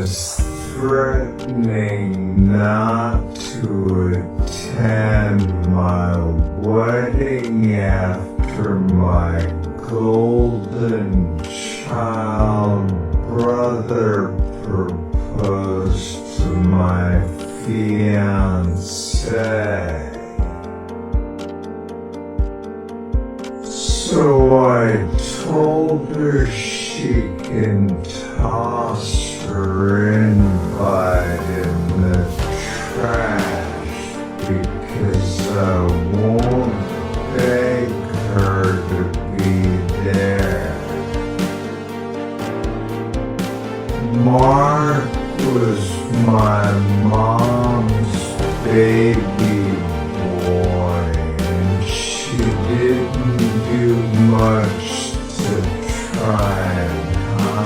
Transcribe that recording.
was threatening not to attend my wedding after my golden child brother proposed to my fiancée. So I told her she can toss her invite in the trash because I won't beg her to be there. Mark was my mom's baby boy, and she didn't do much to try